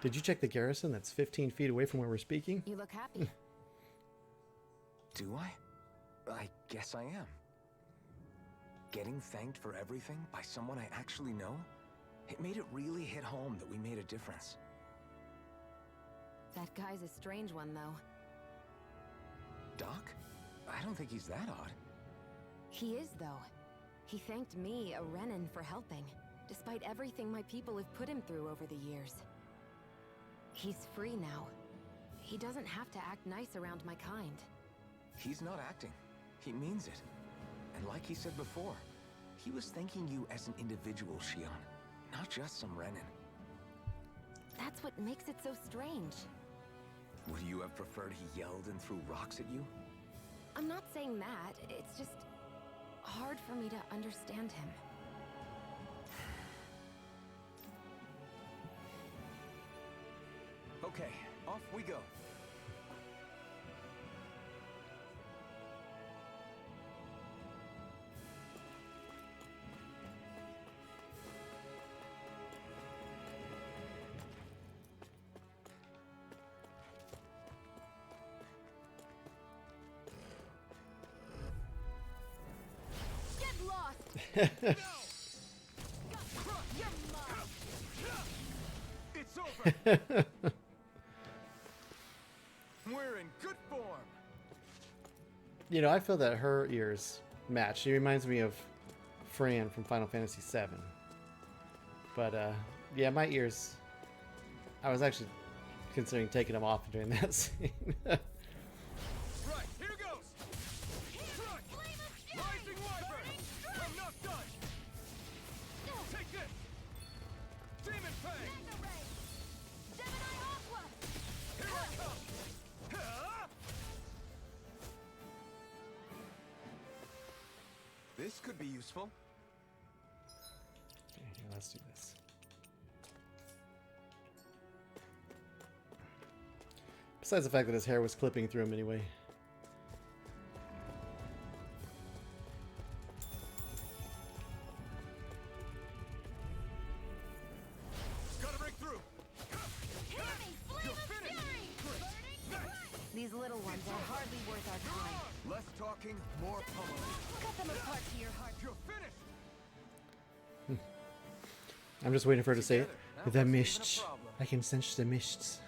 Did you check the garrison that's 15 feet away from where we're speaking? You look happy. Do I? I guess I am. Getting thanked for everything by someone I actually know? It made it really hit home that we made a difference. That guy's a strange one, though. Doc? I don't think he's that odd. He is, though. He thanked me, a Renan, for helping, despite everything my people have put him through over the years. He's free now. He doesn't have to act nice around my kind. He's not acting. He means it. And like he said before, he was thanking you as an individual, Shion, not just some Renan. That's what makes it so strange. Would you have preferred he yelled and threw rocks at you? I'm not saying that. It's just hard for me to understand him. Okay, off we go. Get lost! It's over! We're in good form! You know, I feel that her ears match. She reminds me of Fran from Final Fantasy VII. But, yeah, my ears... I was actually considering taking them off during that scene. Right, here goes! Rising Wyvern! I'm not done! Take this! Demon Fang! Here I come! Ha! This could be useful. Okay, here, let's do this. Besides the fact that his hair was clipping through him anyway. Gotta break through! You're finished! These little ones are hardly worth our time. Less talking, more pummeling. Cut them apart to your heart. You're finished! I'm just waiting for her to say it. Together, that The wasn't even a mists. problem. I can sense the mists.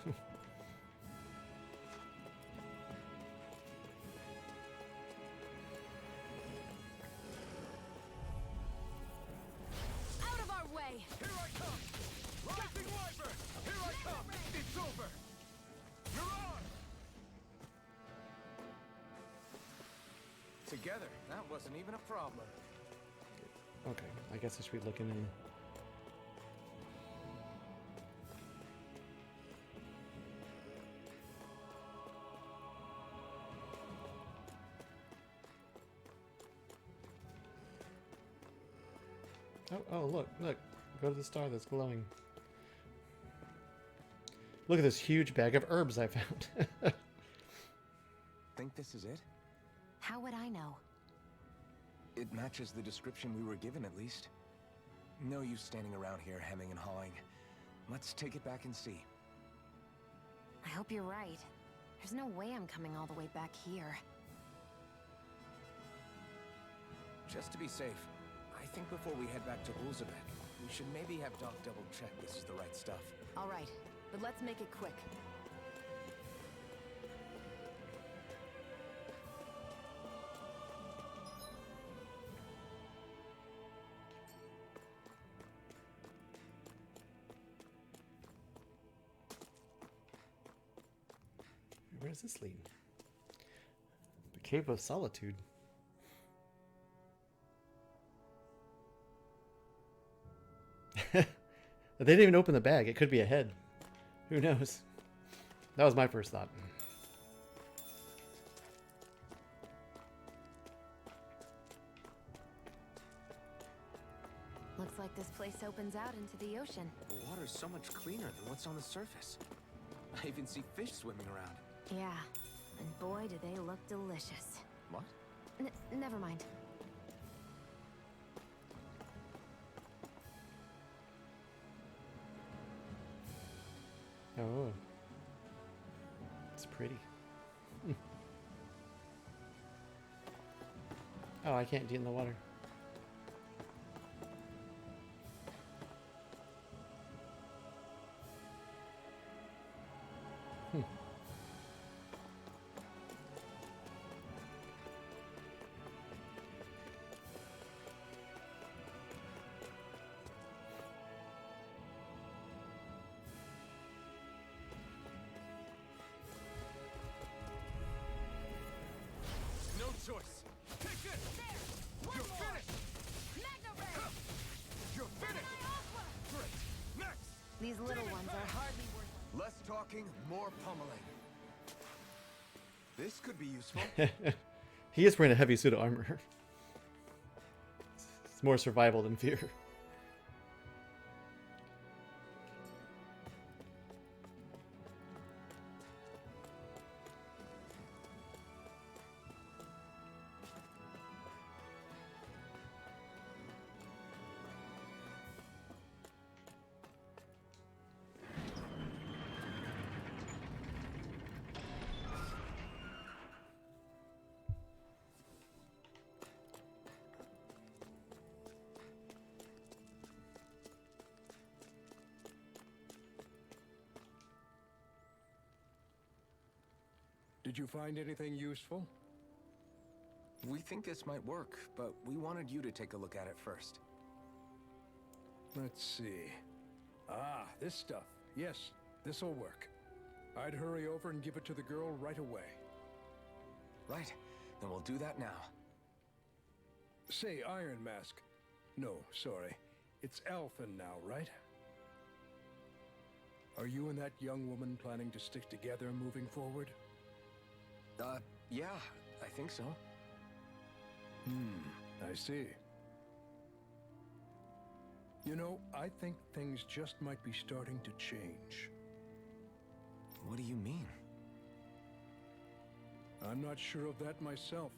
Out of our way! Here I come! Rising Wyvern! Here I come! It's over! You're on! Together, that wasn't even a problem. Okay, I guess I should be looking in. Oh, look. Go to the star that's glowing. Look at this huge bag of herbs I found. Think this is it? How would I know? It matches the description we were given, at least. No use standing around here hemming and hawing. Let's take it back and see. I hope you're right. There's no way I'm coming all the way back here. Just to be safe, I think before we head back to Ulzabek, we should maybe have Doc double-check this is the right stuff. All right, but let's make it quick. Where does this lead? The Cave of Solitude. They didn't even open the bag. It could be a head. Who knows? That was my first thought. Looks like this place opens out into the ocean. The water's so much cleaner than what's on the surface. I even see fish swimming around. Yeah, and boy, do they look delicious. What? Never mind. Oh. It's pretty. Oh, I can't get in the water. No choice. Take this. There! You're One more! finished. Magna Ray! You're finished. Great. Next. These little ones are hardly worth it. Less talking, more pummeling. This could be useful. He is wearing a heavy suit of armor. It's more survival than fear. Did you find anything useful? We think this might work, but we wanted you to take a look at it first. Let's see. Ah, this stuff. Yes, this'll work. I'd hurry over and give it to the girl right away. Right. Then we'll do that now. Say, Iron Mask. No, sorry. It's Elfin now, right? Are you and that young woman planning to stick together moving forward? Yeah, I think so. I see. You know, I think things just might be starting to change. What do you mean? I'm not sure of that myself,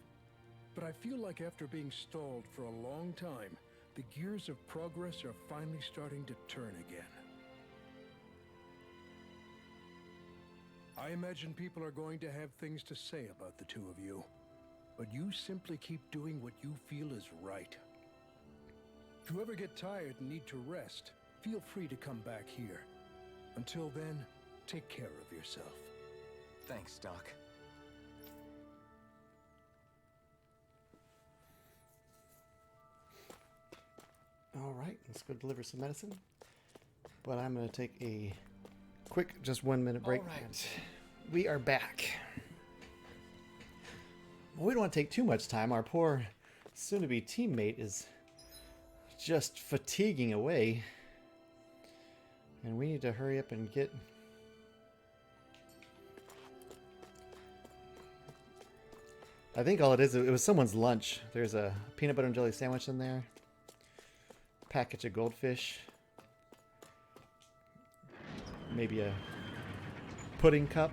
but I feel like after being stalled for a long time, the gears of progress are finally starting to turn again. I imagine people are going to have things to say about the two of you, but you simply keep doing what you feel is right. If you ever get tired and need to rest, feel free to come back here. Until then, take care of yourself. Thanks, Doc. All right, let's go deliver some medicine. But I'm going to take a quick, just 1 minute break. All right. And we are back. Well, we don't want to take too much time. Our poor soon-to-be teammate is just fatiguing away. And we need to hurry up and get... I think all it is, it was someone's lunch. There's a peanut butter and jelly sandwich in there. Package of goldfish. Maybe a pudding cup.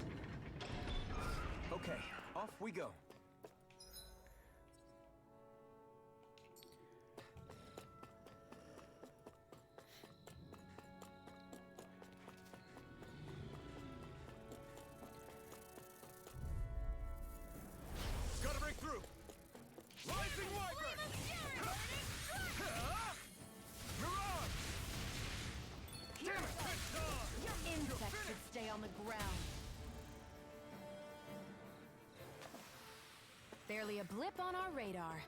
Okay, off we go. Gotta break through. Rising Wyvern! Mirage! Damn it! Your insects should stay on the ground. Barely a blip on our radar.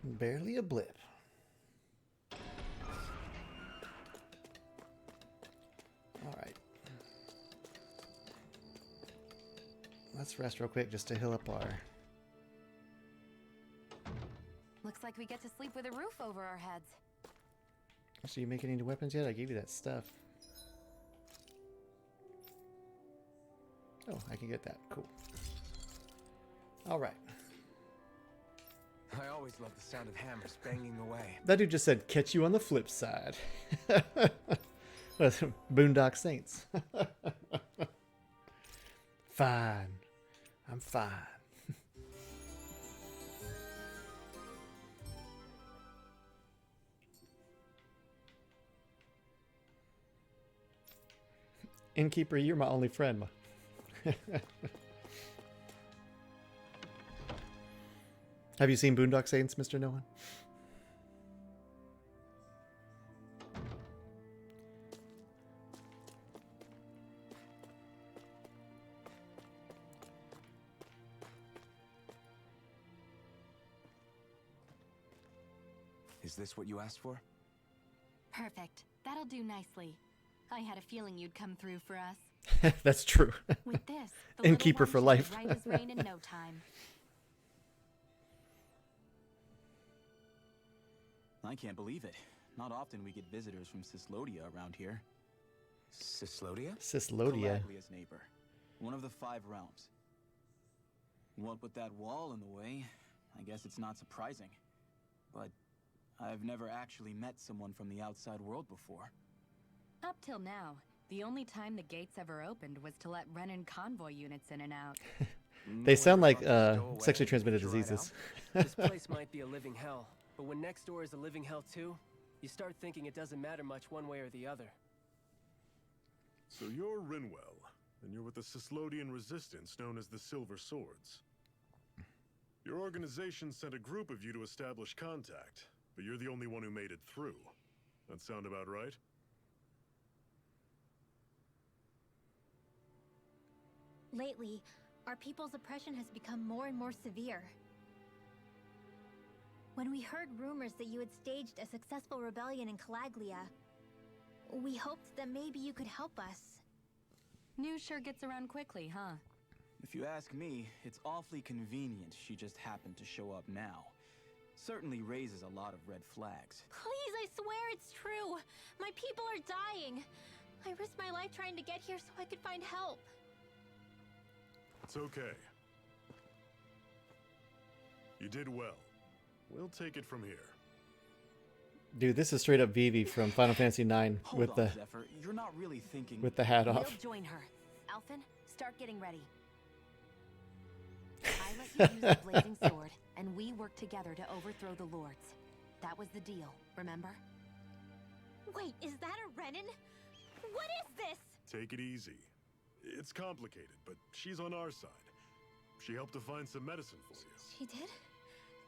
Barely a blip. All right. Let's rest real quick just to heal up our... Looks like we get to sleep with a roof over our heads. So you making any weapons yet? I gave you that stuff. Oh, I can get that. Cool. All right. I always love the sound of hammers banging away. That dude just said, catch you on the flip side. Boondock Saints. Fine. I'm fine. Innkeeper, you're my only friend. Have you seen Boondock Saints, Mr. No One? Is this what you asked for? Perfect. That'll do nicely. I had a feeling you'd come through for us. That's true. With this, the Innkeeper little for one life. should be right as rain in no time. I can't believe it. Not often we get visitors from Cislodia around here. Cislodia? Cislodia. Calaglia's neighbor. One of the 5 realms. What with that wall in the way, I guess it's not surprising. But I've never actually met someone from the outside world before. Up till now, the only time the gates ever opened was to let Renan convoy units in and out. They sound like Stowaway, sexually transmitted get you right diseases. This place might be a living hell, but when next door is a living hell too, you start thinking it doesn't matter much one way or the other. So you're Rinwell, and you're with the Cislodian resistance known as the Silver Swords. Your organization sent a group of you to establish contact, but you're the only one who made it through. That sound about right? Lately, our people's oppression has become more and more severe. When we heard rumors that you had staged a successful rebellion in Calaglia, we hoped that maybe you could help us. News sure gets around quickly, huh? If you ask me, it's awfully convenient she just happened to show up now. Certainly raises a lot of red flags. Please, I swear it's true! My people are dying! I risked my life trying to get here so I could find help. It's okay. You did well. We'll take it from here. Dude, this is straight up Vivi from Final Fantasy IX Hold with on, the Zephyr. You're not really thinking... with the hat We'll off. join her. Alphen, start getting ready. I let you use the blazing sword, and we work together to overthrow the lords. That was the deal, remember? Wait, is that a Renan? What is this? Take it easy. It's complicated, but she's on our side. She helped to find some medicine for you. She did?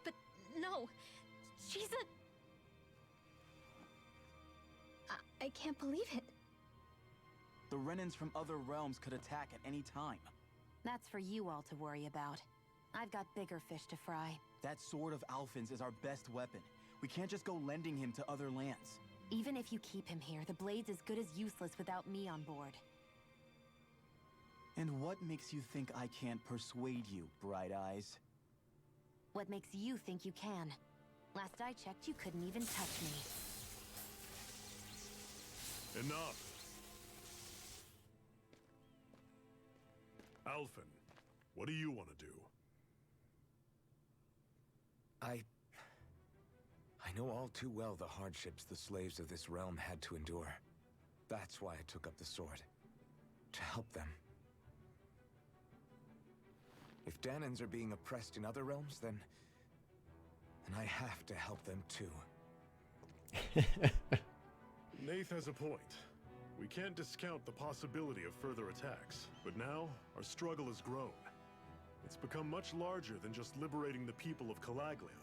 But no, she's a... I can't believe it. The Renans from other realms could attack at any time. That's for you all to worry about. I've got bigger fish to fry. That sword of Alphen's is our best weapon. We can't just go lending him to other lands. Even if you keep him here, the blade's as good as useless without me on board. And what makes you think I can't persuade you, Bright Eyes? What makes you think you can? Last I checked, you couldn't even touch me. Enough! Alphen, what do you want to do? I know all too well the hardships the slaves of this realm had to endure. That's why I took up the sword. To help them. If Danans are being oppressed in other realms, then I have to help them too. Nath has a point. We can't discount the possibility of further attacks, but now our struggle has grown. It's become much larger than just liberating the people of Calaglia.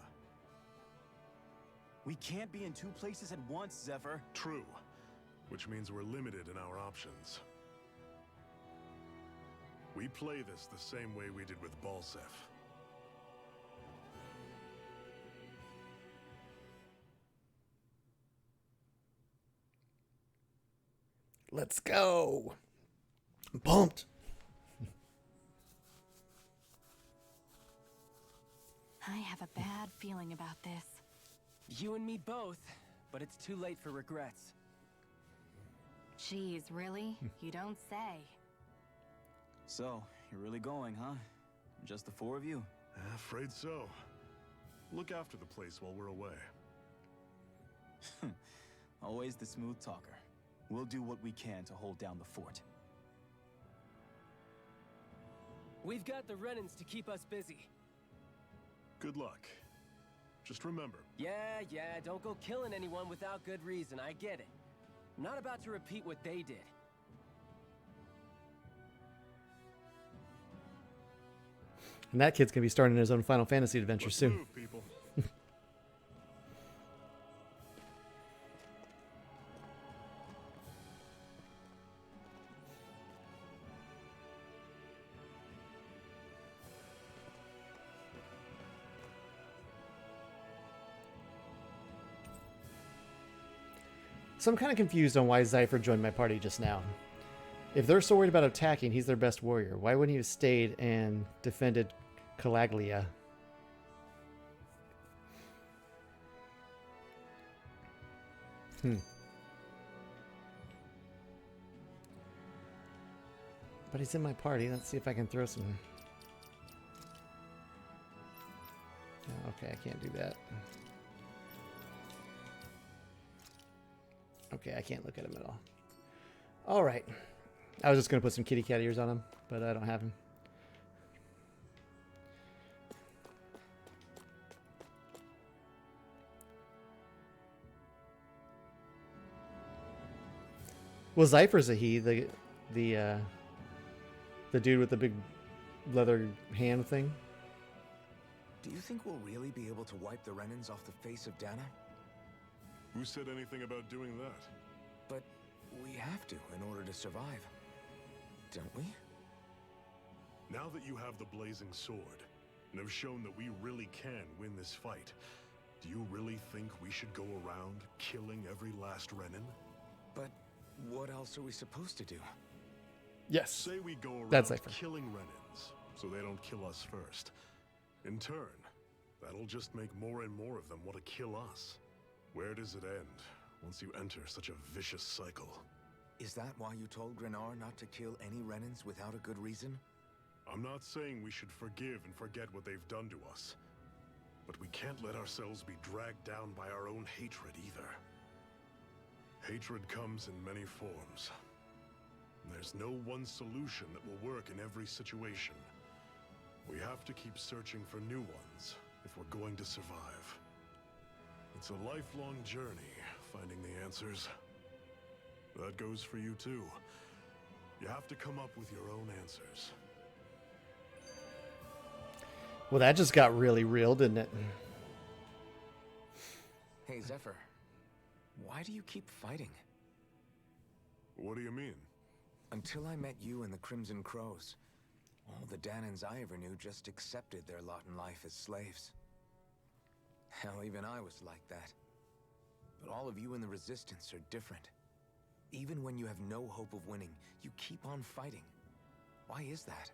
We can't be in 2 places at once, Zephyr. True, which means we're limited in our options. We play this the same way we did with Balsef. Let's go. I'm pumped. I have a bad feeling about this. You and me both, but it's too late for regrets. Jeez, really? You don't say. So, you're really going, huh? Just the 4 of you? Afraid so. Look after the place while we're away. Always the smooth talker. We'll do what we can to hold down the fort. We've got the Renans to keep us busy. Good luck. Just remember, Yeah, don't go killing anyone without good reason, I get it. I'm not about to repeat what they did. And that kid's gonna be starting his own Final Fantasy adventure let's soon. move, people. So I'm kind of confused on why Zypher joined my party just now. If they're so worried about attacking, he's their best warrior. Why wouldn't he have stayed and defended Calaglia? But he's in my party. Let's see if I can throw some... Oh, okay, I can't do that. Okay, I can't look at him at all. All right. I was just going to put some kitty cat ears on him, but I don't have him. Well, Zypher's a he, the dude with the big leather hand thing. Do you think we'll really be able to wipe the Renans off the face of Dana? Who said anything about doing that? But we have to in order to survive. Don't we? Now that you have the blazing sword, and have shown that we really can win this fight, do you really think we should go around killing every last Renan? But what else are we supposed to do? Yes. Say we go around That's Zypher. killing Renans, so they don't kill us first. In turn, that'll just make more and more of them want to kill us. Where does it end once you enter such a vicious cycle? Is that why you told Grenar not to kill any Renans without a good reason? I'm not saying we should forgive and forget what they've done to us, but we can't let ourselves be dragged down by our own hatred either. Hatred comes in many forms. There's no one solution that will work in every situation. We have to keep searching for new ones if we're going to survive. It's a lifelong journey, finding the answers. That goes for you too. You have to come up with your own answers. Well, that just got really real, didn't it? Hey, Zephyr. Why do you keep fighting? What do you mean? Until I met you and the Crimson Crows, all the Danans I ever knew just accepted their lot in life as slaves. Hell, even I was like that. But all of you in the Resistance are different. Even when you have no hope of winning, you keep on fighting. Why is that?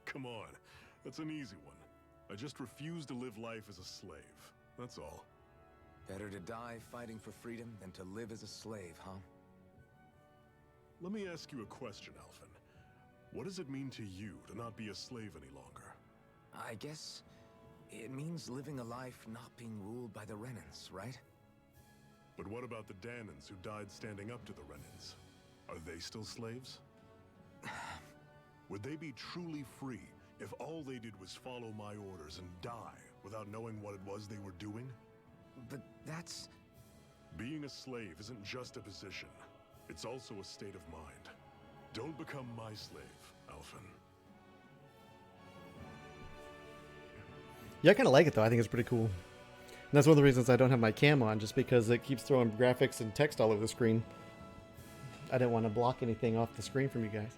Come on, that's an easy one. I just refuse to live life as a slave, that's all. Better to die fighting for freedom than to live as a slave, huh? Let me ask you a question, Alphen. What does it mean to you to not be a slave any longer? I guess it means living a life not being ruled by the Renans, right? But what about the Danans who died standing up to the Renans? Are they still slaves? Would they be truly free if all they did was follow my orders and die without knowing what it was they were doing? But that's... Being a slave isn't just a position. It's also a state of mind. Don't become my slave, Alphen. Yeah, I kind of like it, though. I think it's pretty cool. And that's one of the reasons I don't have my cam on, just because it keeps throwing graphics and text all over the screen. I didn't want to block anything off the screen from you guys.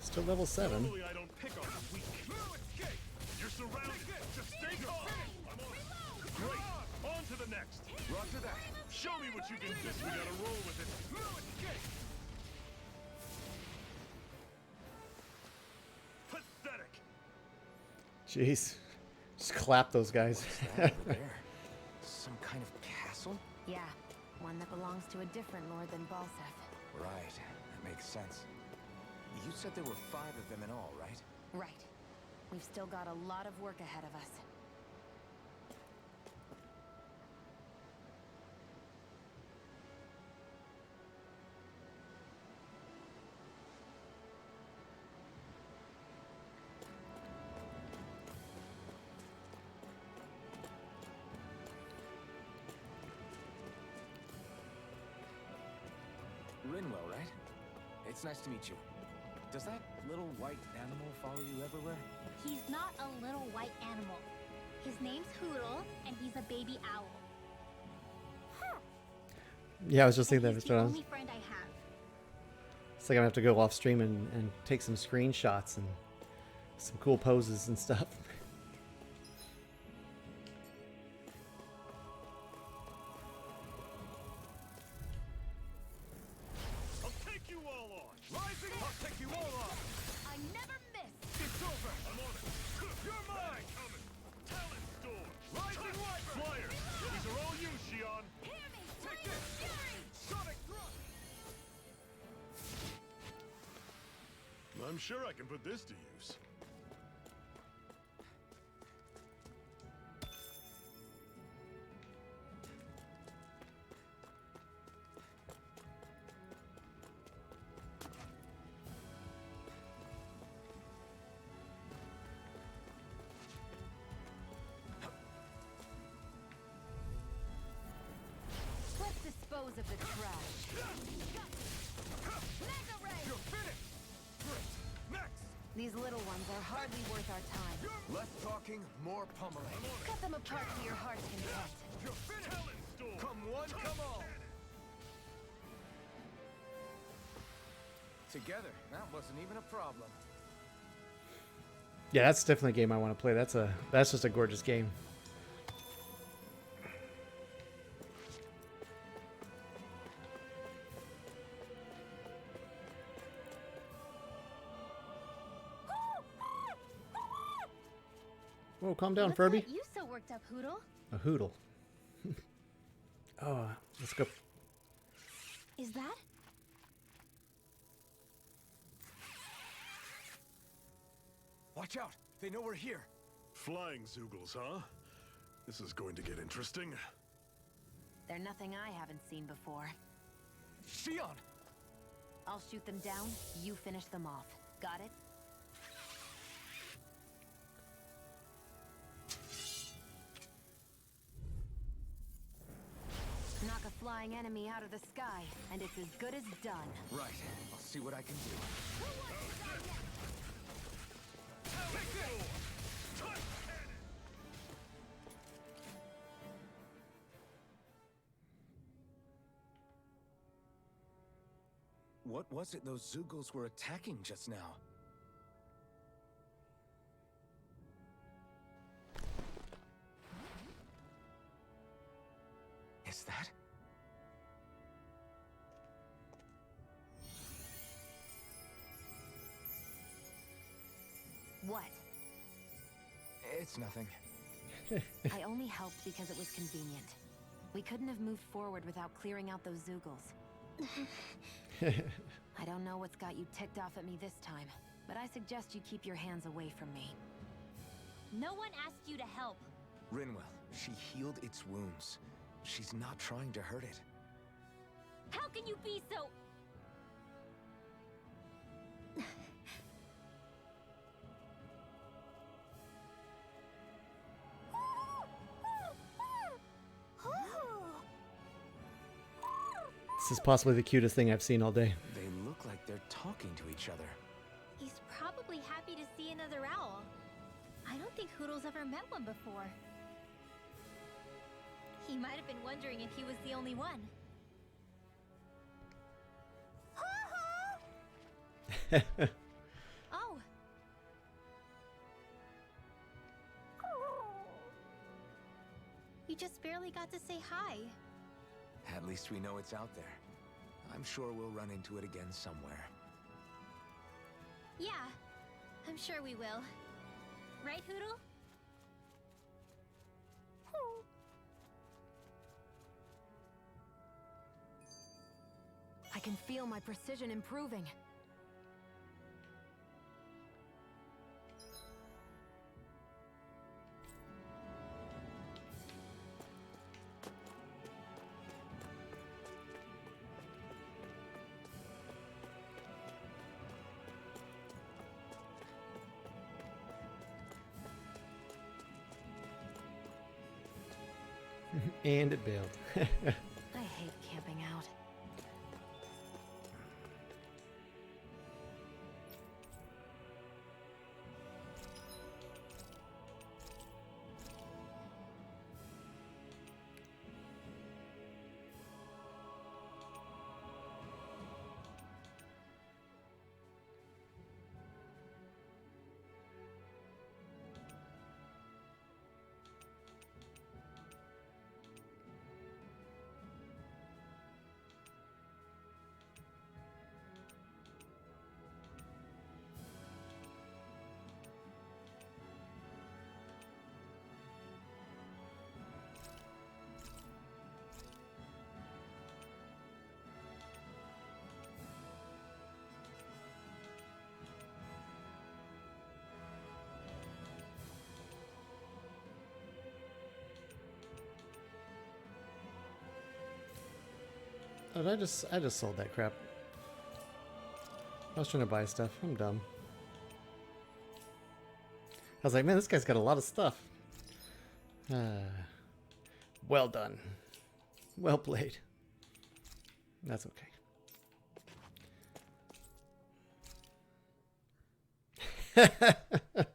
Still level 7. Normally I don't pick on the weak. You're surrounded. Just stay calm. I'm on. Great. On to the next. Roger that. Show me what you can do. We gotta roll with it. Pathetic. Jeez. Just clap those guys. Over there? Some kind of castle? Yeah, one that belongs to a different lord than Balseth. Right. That makes sense. You said there were 5 of them in all, right? Right. We've still got a lot of work ahead of us. Rinwell, right? It's nice to meet you. Does that little white animal follow you everywhere? He's not a little white animal. His name's Hoodle, and he's a baby owl. Yeah, I was just And thinking that. he's Mr. the Jones. only friend I have. It's like I'm gonna have to go off stream and take some screenshots and some cool poses and stuff. I'll take you all on! Rising! I'll take you all on! I never miss! It's over! I'm on it! You're mine! Coming! Talent Storm! Rising Light! Flyer! These are all you, Shion! Hear me! Take Flame this! Fury! Sonic Thrust! I'm sure I can put this to use. Let's dispose of the trash. Mega Ray! You're finished! Great! Next! These little ones are hardly worth our time. Less talking, more pummeling. Cut them apart to your heart's content. You're finished! Talent Storm! Come one, come all. Together, that wasn't even a problem. Yeah, that's definitely a game I want to play. That's just a gorgeous game. Whoa, calm down, What's Furby. got you so worked up, Hoodle? A hoodle. Oh, let's go. Is that? Watch out! They know we're here. Flying Zoogles, huh? This is going to get interesting. They're nothing I haven't seen before. Shion! I'll shoot them down, you finish them off. Got it? Knock a flying enemy out of the sky, and it's as good as done. Right. I'll see what I can do. What was it those Zoogles were attacking just now? Is that? What? It's nothing. I only helped because it was convenient. We couldn't have moved forward without clearing out those Zoogles. I don't know what's got you ticked off at me this time, but I suggest you keep your hands away from me. No one asked you to help. Rinwell, she healed its wounds. She's not trying to hurt it. How can you be so... This is possibly the cutest thing I've seen all day. They look like they're talking to each other. He's probably happy to see another owl. I don't think Hoodle's ever met one before. He might have been wondering if he was the only one. Oh. You just barely got to say hi. At least we know it's out there. I'm sure we'll run into it again somewhere. Yeah, I'm sure we will. Right, Hoodle? I can feel my precision improving. And it bailed. I hate camping out. Oh, I just sold that crap. I was trying to buy stuff. I'm dumb. I was like, man, this guy's got a lot of stuff. Well done. Well played. That's okay. I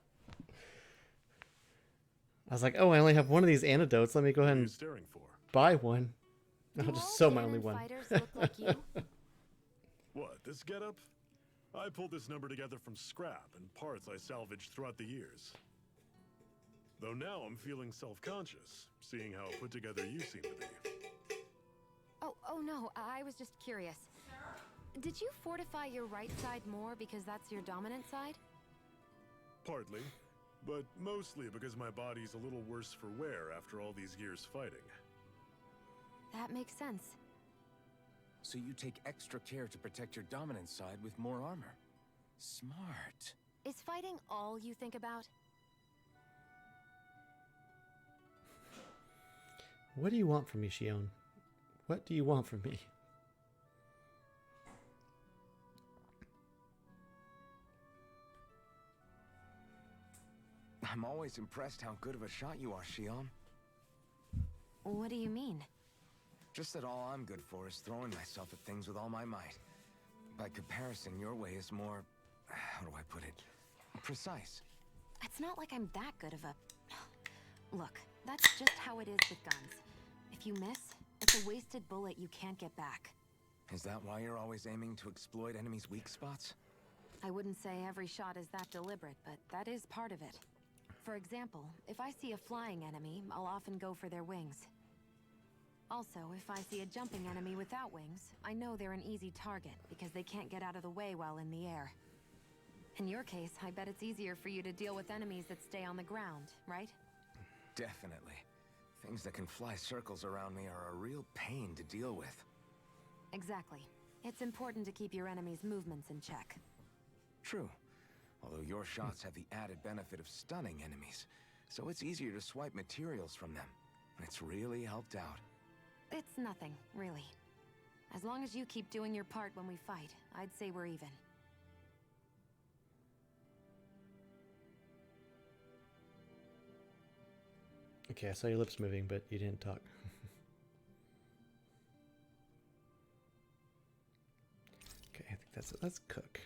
was like, oh, I only have one of these antidotes. Let me go ahead and buy one. I'll just sell my only one. Fighters look like you? What, this getup? I pulled this number together from scrap and parts I salvaged throughout the years. Though now I'm feeling self-conscious, seeing how put together you seem to be. Oh no, I was just curious. Did you fortify your right side more because that's your dominant side? Partly, but mostly because my body's a little worse for wear after all these years fighting. That makes sense. So you take extra care to protect your dominant side with more armor. Smart. Is fighting all you think about? What do you want from me, Shion? What do you want from me? I'm always impressed how good of a shot you are, Shion. What do you mean? Just that all I'm good for is throwing myself at things with all my might. By comparison, your way is more... how do I put it? Precise. It's not like I'm that good of a... Look, that's just how it is with guns. If you miss, it's a wasted bullet you can't get back. Is that why you're always aiming to exploit enemies' weak spots? I wouldn't say every shot is that deliberate, but that is part of it. For example, if I see a flying enemy, I'll often go for their wings. Also, if I see a jumping enemy without wings, I know they're an easy target because they can't get out of the way while in the air. In your case, I bet it's easier for you to deal with enemies that stay on the ground, right? Definitely. Things that can fly circles around me are a real pain to deal with. Exactly. It's important to keep your enemy's movements in check. True. Although your shots have the added benefit of stunning enemies, so it's easier to swipe materials from them. It's really helped out. It's nothing, really. As long as you keep doing your part when we fight, I'd say we're even. Okay, I saw your lips moving, but you didn't talk. Okay, I think that's it. Let's cook.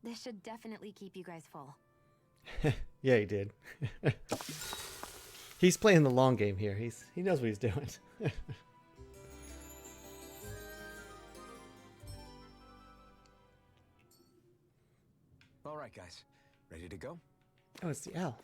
This should definitely keep you guys full. Yeah, he did. He's playing the long game here. He knows what he's doing. All right, guys. Ready to go? Oh, it's the owl.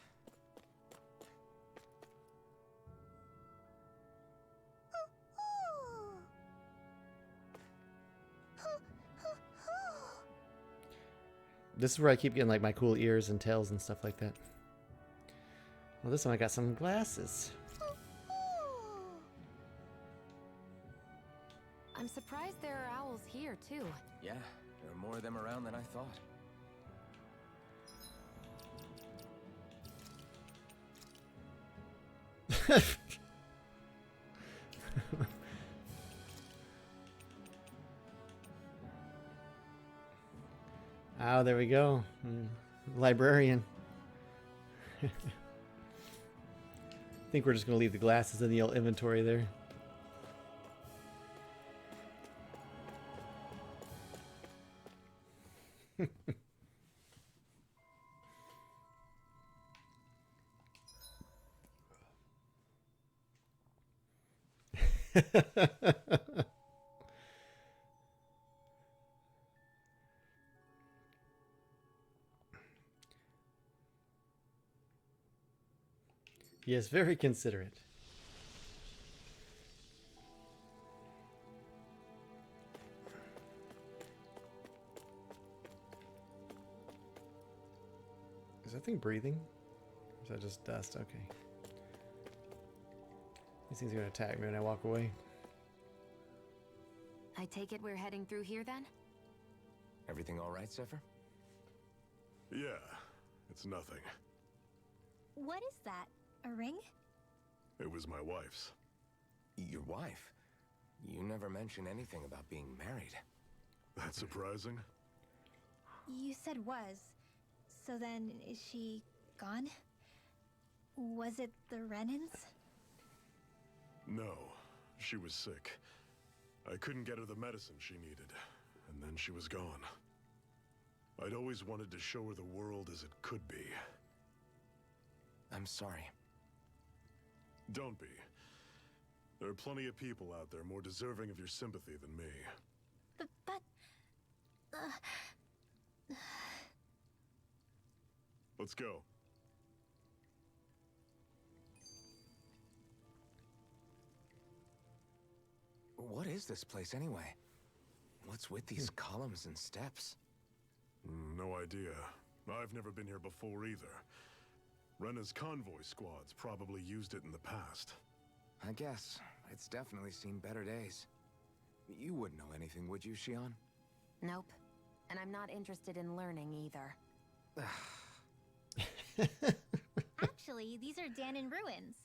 This is where I keep getting like my cool ears and tails and stuff like that. Well, this time I got some glasses. I'm surprised there are owls here, too. Yeah, there are more of them around than I thought. Oh, there we go. Librarian. I think we're just going to leave the glasses in the old inventory there. Yes, very considerate. Is that thing breathing? Or is that just dust? Okay. These things are gonna attack me when I walk away. I take it we're heading through here then? Everything all right, Zephyr? Yeah, it's nothing. What is that? A ring? It was my wife's. Your wife? You never mentioned anything about being married. That's surprising? You said was. So then, is she gone? Was it the Renans? No, she was sick. I couldn't get her the medicine she needed, and then she was gone. I'd always wanted to show her the world as it could be. I'm sorry. Don't be. There are plenty of people out there more deserving of your sympathy than me. But... Let's go. What is this place anyway? What's with these columns and steps? No idea. I've never been here before either. Rena's convoy squads probably used it in the past. I guess. It's definitely seen better days. You wouldn't know anything, would you, Shion? Nope. And I'm not interested in learning either. Actually, these are Danon ruins.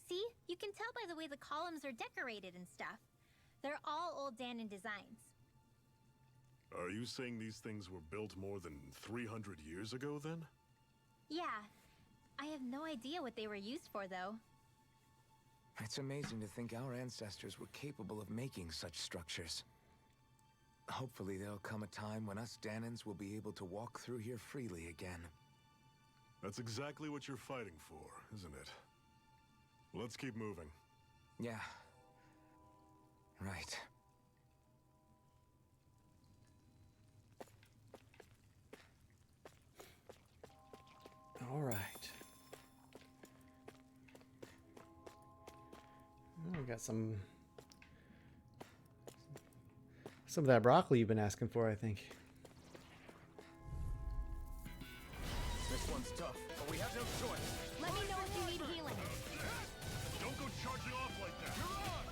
See? You can tell by the way the columns are decorated and stuff. They're all old Danon designs. Are you saying these things were built more than 300 years ago, then? Yeah. I have no idea what they were used for, though. It's amazing to think our ancestors were capable of making such structures. Hopefully there'll come a time when us Danons will be able to walk through here freely again. That's exactly what you're fighting for, isn't it? Let's keep moving. Yeah. Right. All right. Oh, we got some of that broccoli you've been asking for, I think. This one's tough, but we have no choice. Let me know if you need healing. Don't go charging off like that! You're on!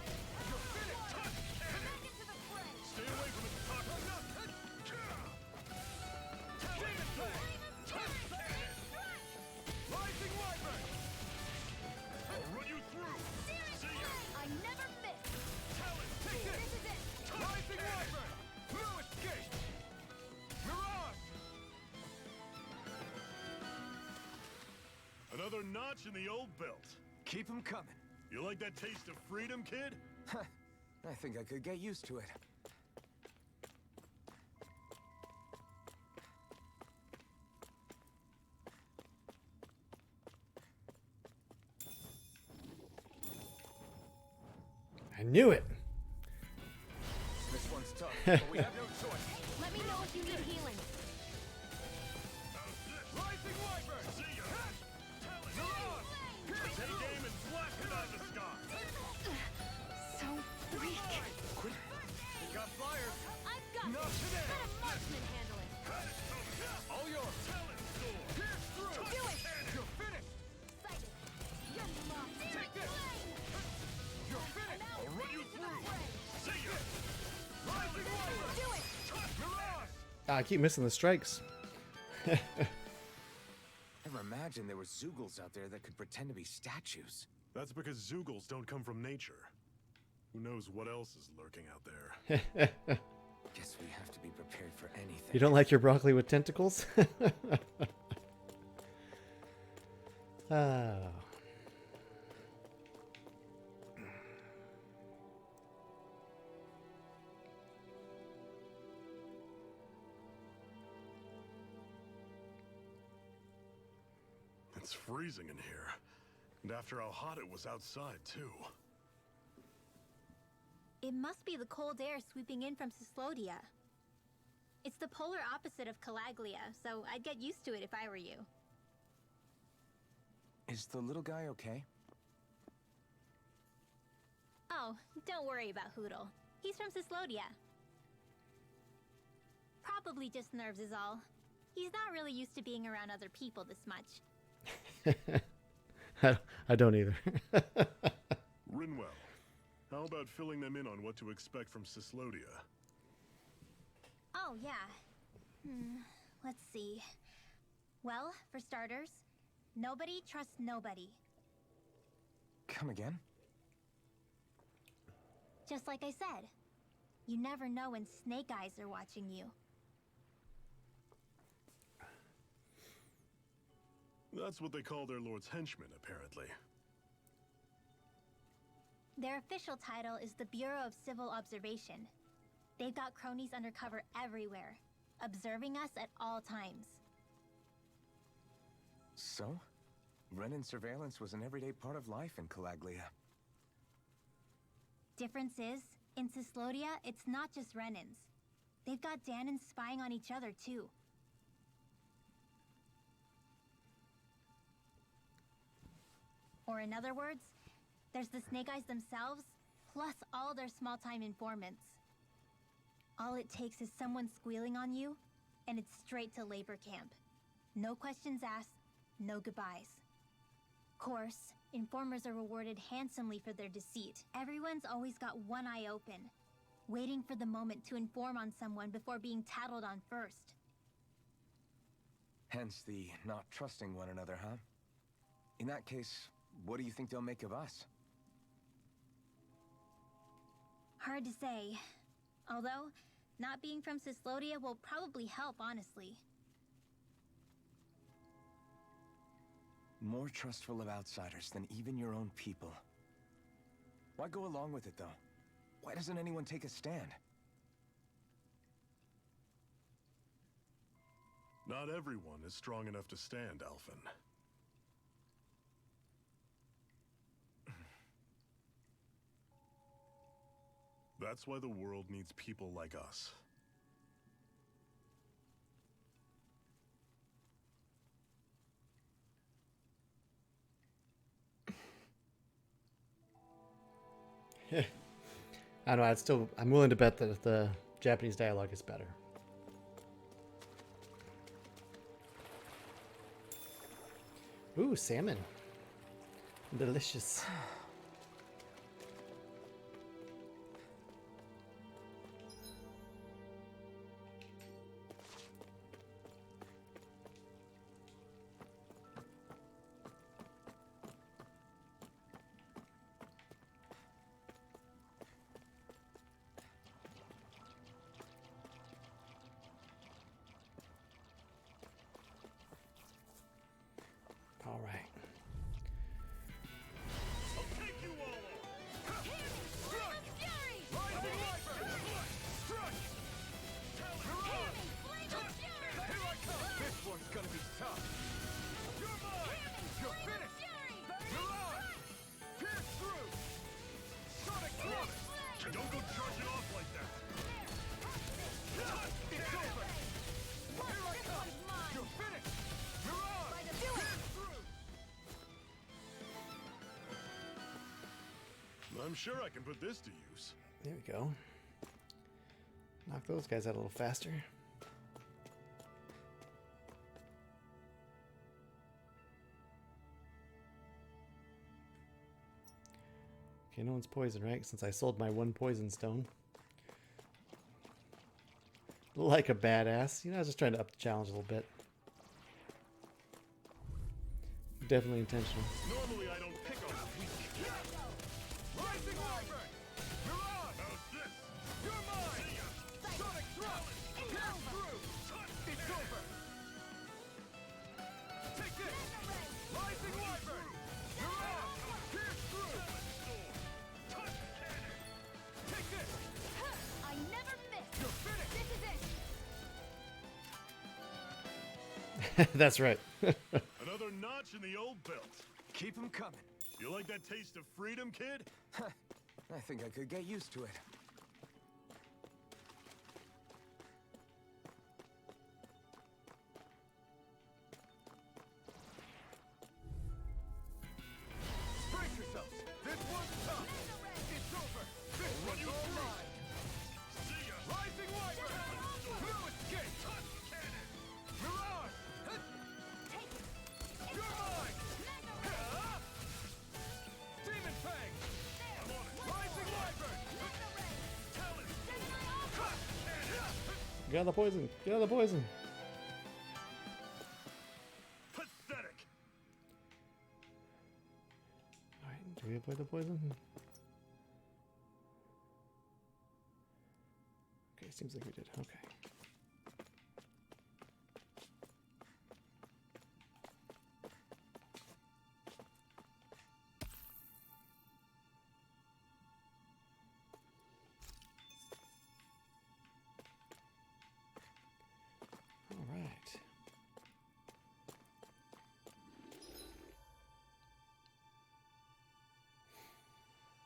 You're finished! Touch cannon! Stay away from his pocket! Demon Blade! Touch cannon! Rising Wyvern! I'll run you through! See ya! I never miss. Talon, take this! This is it. Rising Wyvern! No escape! Mirage! Another notch in the old belt. Keep 'em coming. You like that taste of freedom, kid? I think I could get used to it. I knew it. This one's tough, but we have no choice. Let me know if you need healing. Rising Wyvern! See ya! Talon! Mirage! Take aim and blast it out of the sky! So weak. Quick! Got flyers! I've got Not this. today! Let a marksman handle it. All yours! Talon sword! Pierce through! Do it. You're finished! Sighted. You're lost. Take this! You're finished! I'll run you through! See ya! Rising Wyvern! Do it. Mirage! I keep missing the strikes. Never imagined there were Zoogles out there that could pretend to be statues. That's because Zoogles don't come from nature. Who knows what else is lurking out there? Guess we have to be prepared for anything. You don't like your broccoli with tentacles? Oh. It's freezing in here. And after how hot it was outside, too. It must be the cold air sweeping in from Cyslodia. It's the polar opposite of Calaglia, so I'd get used to it if I were you. Is the little guy okay? Oh, don't worry about Hoodle. He's from Cyslodia. Probably just nerves is all. He's not really used to being around other people this much. I don't either. Rinwell How about filling them in on what to expect from Cyslodia? Oh, yeah. Let's see. Well, for starters, nobody trusts nobody. Come again? Just like I said. You never know when Snake Eyes are watching you. That's what they call their lord's henchmen, apparently. Their official title is the Bureau of Civil Observation. They've got cronies undercover everywhere, observing us at all times. So? Renin surveillance was an everyday part of life in Calaglia. Difference is, in Cyslodia, it's not just Renins. They've got Danans spying on each other, too. Or in other words, there's the Snake Eyes themselves, plus all their small-time informants. All it takes is someone squealing on you, and it's straight to labor camp. No questions asked, no goodbyes. Course, informers are rewarded handsomely for their deceit. Everyone's always got one eye open, waiting for the moment to inform on someone before being tattled on first. Hence the not trusting one another, huh? In that case, what do you think they'll make of us? Hard to say. Although, not being from Cyslodia will probably help, honestly. More trustful of outsiders than even your own people. Why go along with it, though? Why doesn't anyone take a stand? Not everyone is strong enough to stand, Alphen. That's why the world needs people like us. I don't know. I'm willing to bet that the Japanese dialogue is better. Ooh, salmon. Delicious. All right. This one's gonna be tough. You're mine! You're finished! You're on! Pierce through! Sonic Thrust! Don't go charging off like that! It's over! Here I come! You're finished! You're on! Pierce through! I'm sure I can put this to use. There we go. Knock those guys out a little faster. Okay, no one's poisoned, right? Since I sold my one poison stone. Like a badass. You know, I was just trying to up the challenge a little bit. Definitely intentional. Normally I don't pick on weak. Rising Wyvern! You're on! How's this? You're mine! Sonic Thrust! Pierce through! It's over! Take this! Rising Wyvern! You're on! Pierce through! Take this! I never miss. You're finished! This is it. That's right. Another notch in the old belt. Keep 'em coming. You like that taste of freedom, kid? I think I could get used to it. Brace yourselves! This one's tough! It's over! This one's all mine! See ya! Rising Wyvern! No escape! Mirage! You're mine! Demon Fang! Rising Wyvern! Get out of the poison. Get out of the poison. Pathetic. Alright, do we avoid the poison? Okay, seems like we did. Okay.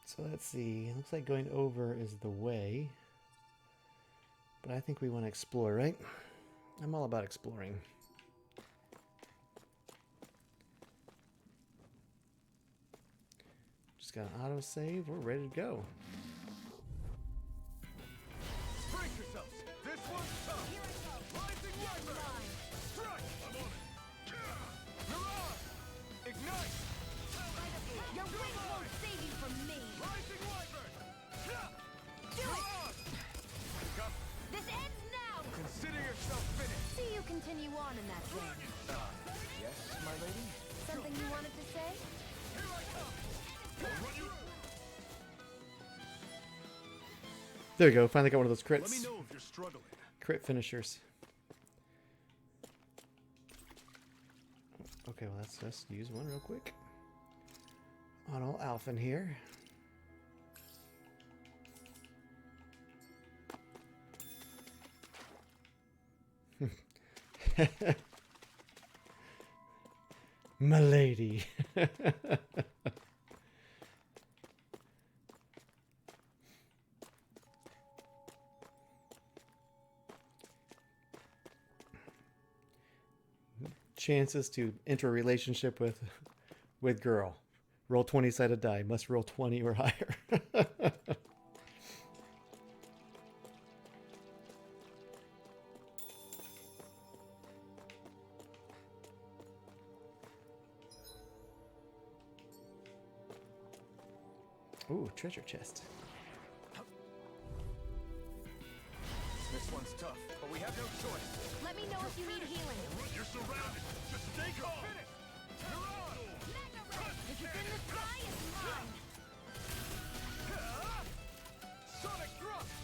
So let's see. Looks like going over is the way. But I think we want to explore, right? I'm all about exploring. Just got an autosave. We're ready to go. Brace yourselves. This one's tough. Rising Wyvern. Strike. I'm on it. Mirage. Ignite. Your wings won't save you from me. Rising Wyvern. Do it! Mirage. This ends now! Consider yourself finished. See you continue on in that vein. Yes, my lady? Something you wanted to say? Here I come. I'll run you. There we go. Finally got one of those crits. Let me know if you're struggling. Crit finishers. Okay, well let's just use one real quick. On old Alphen here. My lady. Chances to enter a relationship with girl. Roll 20-sided die. Must roll 20 or higher. Ooh, treasure chest. This one's tough, but we have no choice. Let me know if you need healing. You're surrounded. Just stay calm. If it's in the sky, it's mine. Sonic thrust.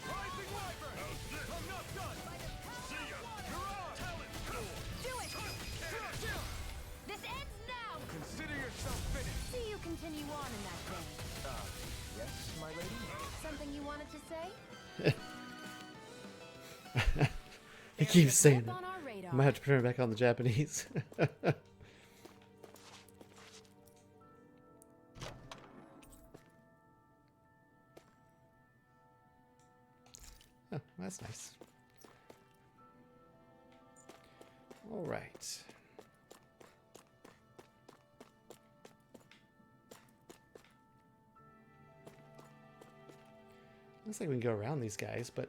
Rising Wyvern. I'm not done. See ya. Mirage. Do it! This ends now! Consider yourself finished. See you continue on in that vein. Yes, my lady? Something you wanted to say? He keeps saying Blip it. on our radar. I might have to turn it back on the Japanese. Oh, that's nice. All right. Looks like we can go around these guys, but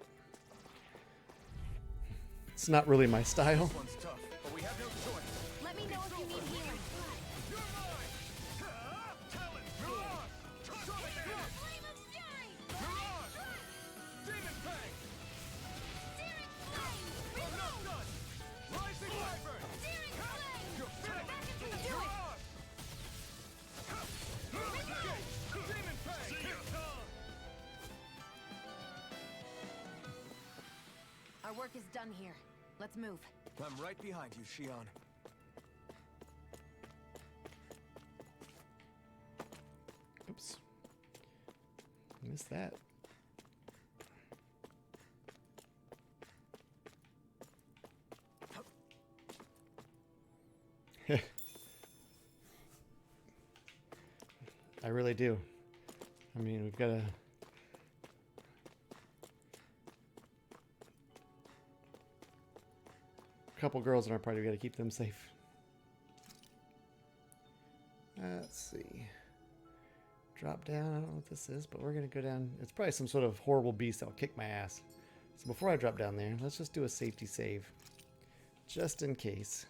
it's not really my style. This one's tough, but we have no choice. Let me know if you need healing. You're mine! Talon! Mirage! Sonic thrust! Flame of Fury! Mirage! Demon Fang! Searing Flame! I'm not done! Rising Wyvern! Searing Flame! You're finished! Mirage! Demon Fang! Our work is done here. Let's move. I'm right behind you, Shion. Oops. Missed that. I really do. I mean, we've got a couple girls in our party. We got to keep them safe. Let's see. Drop down. I don't know what this is, but we're going to go down. It's probably some sort of horrible beast that'll kick my ass. So before I drop down there, let's just do a safety save. Just in case.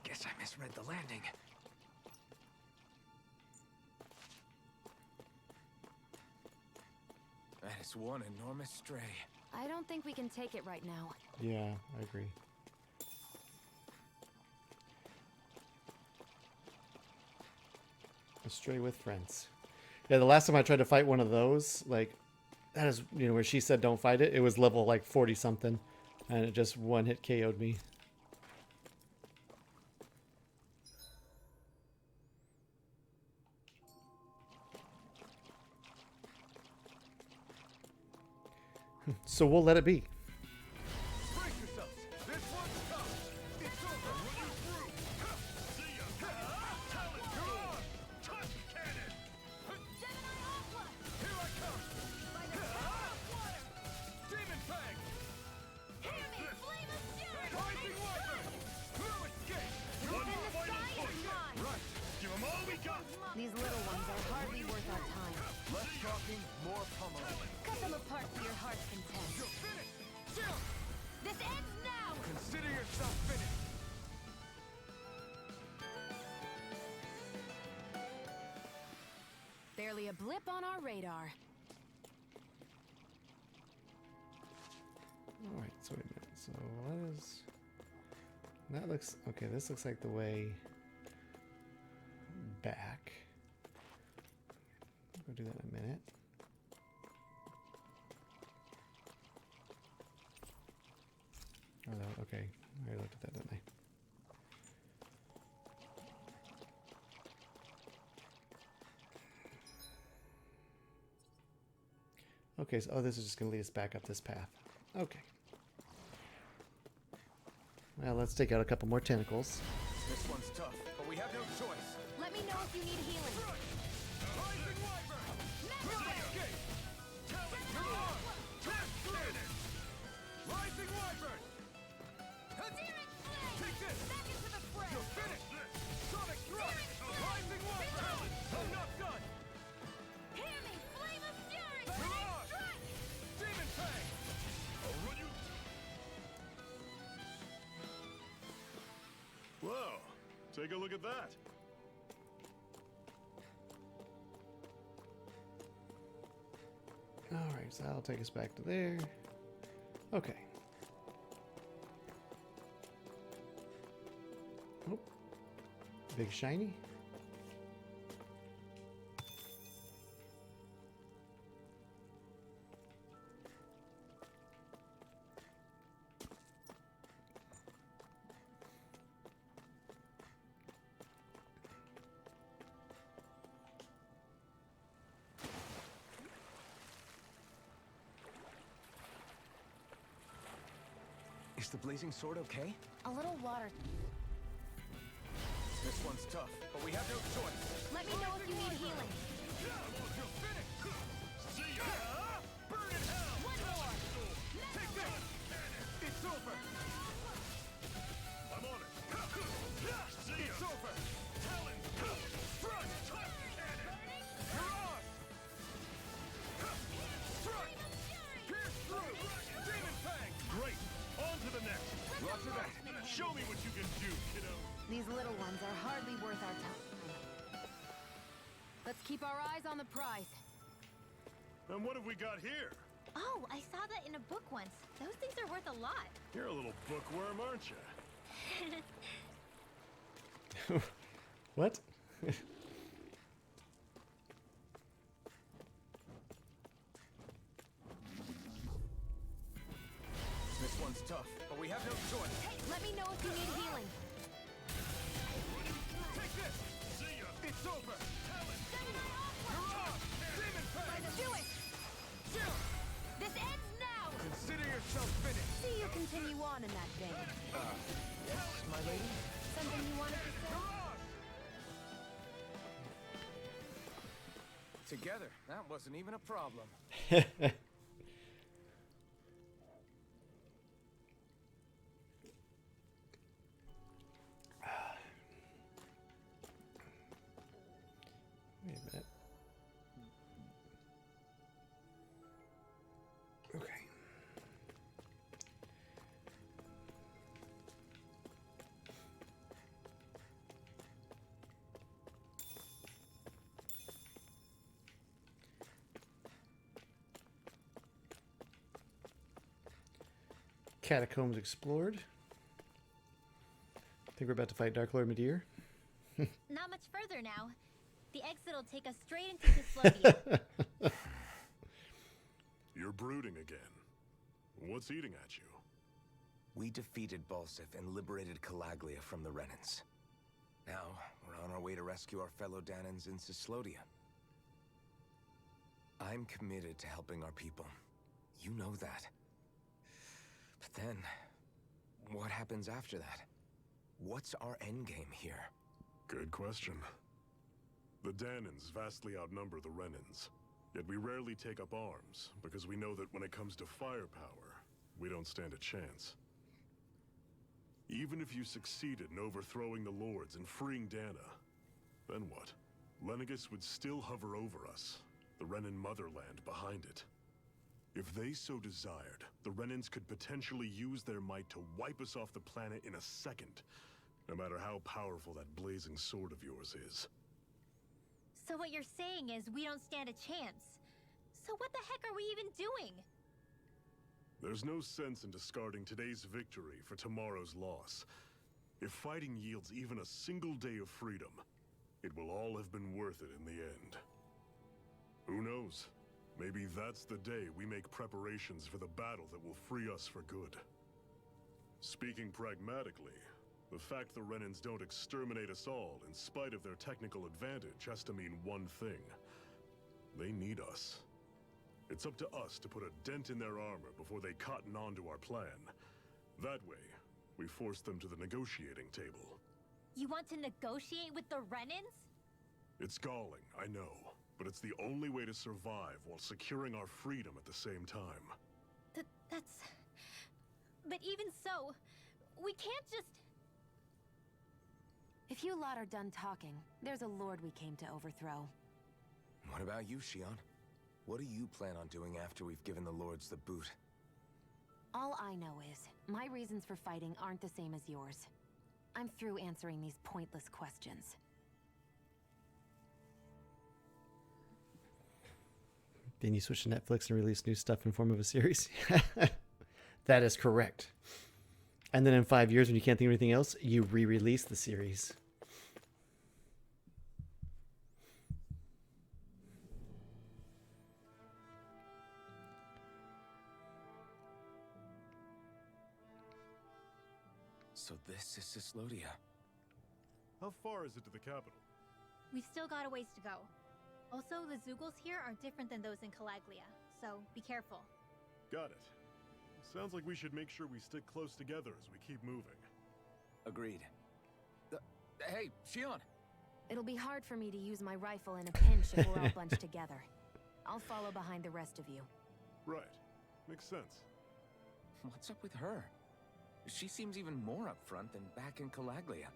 Guess I misread the landing. That is one enormous stray. I don't think we can take it right now. Yeah, I agree. A stray with friends. Yeah, the last time I tried to fight one of those, like, that is, you know, where she said don't fight it, it was level like 40 something, and it just one hit KO'd me. So we'll let it be. Brace yourselves. This one's tough. It's over. Run you through. See ya. Talent. You're on. Touch cannon. Here I come. Demon Fang. Rising Wyvern. No escape. One final push. Right. Give them all we got. These little ones are hardly worth our time. Less talking, more pummeling. Cut them apart to your heart's content. You're finished. Chill. This ends now! Consider yourself finished. Barely a blip on our radar. Alright, so wait a minute. So what is... That looks... Okay, this looks like the way back. I'll go do that in a minute. Oh, no, okay. I already looked at that, didn't I? Okay, so oh, this is just going to lead us back up this path. Okay. Well, let's take out a couple more tentacles. This one's tough, but we have no choice. Let me know if you need healing. Rising Wyvern! No escape! Talent, you're on! Touch cannon! Rising Wyvern! Take this! Back into the fray! You're finished! Sonic thrust! Rising Wyvern! I'm not done! Hear me! Flame of fury! You're on! Demon Fang! I'll run you... Whoa, take a look at that. Alright, so that'll take us back to there. Okay. Oh. Big shiny. Is the blazing sword okay? A little water. This one's tough, but we have no choice. Let me know if you need healing. You're finished! See ya! Burn in hell! One more! Take this! It's over! I'm on it. See It's ya. over! Talon! Strike! Touch cannon! You're on! Strike! Pierce through! Demon Fang! Great. On to the next. Roger that! Show me what you can do, kiddo. These little ones are hardly worth our time. Let's keep our eyes on the prize. And what have we got here? Oh, I saw that in a book once. Those things are worth a lot. You're a little bookworm, aren't you? What? This one's tough, but we have no choice. Let me know if you need healing. Take this! See ya. It's over! Talon! You're on! Demon Fang! Do it! Chill! This ends now! Consider yourself finished! See you continue on in that vein. Yes, my lady? Something you wanted to say? Together, that wasn't even a problem. Wait a minute. Okay. Catacombs explored. I think we're about to fight Dark Lord Medir. Not much further now. The exit will take us straight into Custodian. You're brooding again. What's eating at you? We defeated Balsif and liberated Calaglia from the Renans. Now, we're on our way to rescue our fellow Danans in Cyslodia. I'm committed to helping our people. You know that. But then, what happens after that? What's our endgame here? Good question. The Danans vastly outnumber the Renans. Yet we rarely take up arms, because we know that when it comes to firepower, we don't stand a chance. Even if you succeeded in overthrowing the Lords and freeing Dana, then what? Lenegis would still hover over us, the Renan motherland behind it. If they so desired, the Renans could potentially use their might to wipe us off the planet in a second, no matter how powerful that blazing sword of yours is. So what you're saying is we don't stand a chance. So what the heck are we even doing? There's no sense in discarding today's victory for tomorrow's loss. If fighting yields even a single day of freedom, it will all have been worth it in the end. Who knows? Maybe that's the day we make preparations for the battle that will free us for good. Speaking pragmatically, the fact the Renans don't exterminate us all in spite of their technical advantage has to mean one thing. They need us. It's up to us to put a dent in their armor before they cotton on to our plan. That way, we force them to the negotiating table. You want to negotiate with the Renans? It's galling, I know, but it's the only way to survive while securing our freedom at the same time. That's... But even so, we can't just... If you lot are done talking, there's a lord we came to overthrow. What about you, Shion? What do you plan on doing after we've given the Lords the boot? All I know is, my reasons for fighting aren't the same as yours. I'm through answering these pointless questions. Then you switch to Netflix and release new stuff in form of a series? That is correct. And then in 5 years, when you can't think of anything else, you re-release the series. So this is Cyslodia. How far is it to the capital? We've still got a ways to go. Also, the Zeugles here are different than those in Calaglia, so be careful. Got it. Sounds like we should make sure we stick close together as we keep moving. Agreed. Hey, Shion! It'll be hard for me to use my rifle in a pinch if we're all bunched together. I'll follow behind the rest of you. Right. Makes sense. What's up with her? She seems even more upfront than back in Calaglia.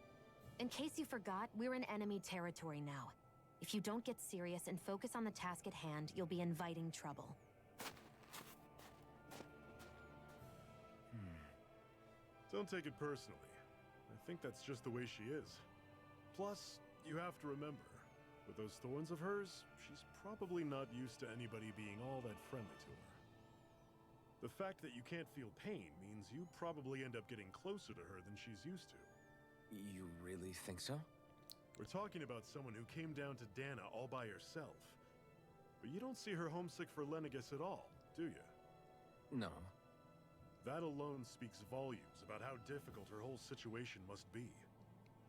In case you forgot, we're in enemy territory now. If you don't get serious and focus on the task at hand, you'll be inviting trouble. Don't take it personally. I think that's just the way she is. Plus, you have to remember, with those thorns of hers, she's probably not used to anybody being all that friendly to her. The fact that you can't feel pain means you probably end up getting closer to her than she's used to. You really think so? We're talking about someone who came down to Dana all by herself. But you don't see her homesick for Lenegis at all, do you? No. That alone speaks volumes about how difficult her whole situation must be.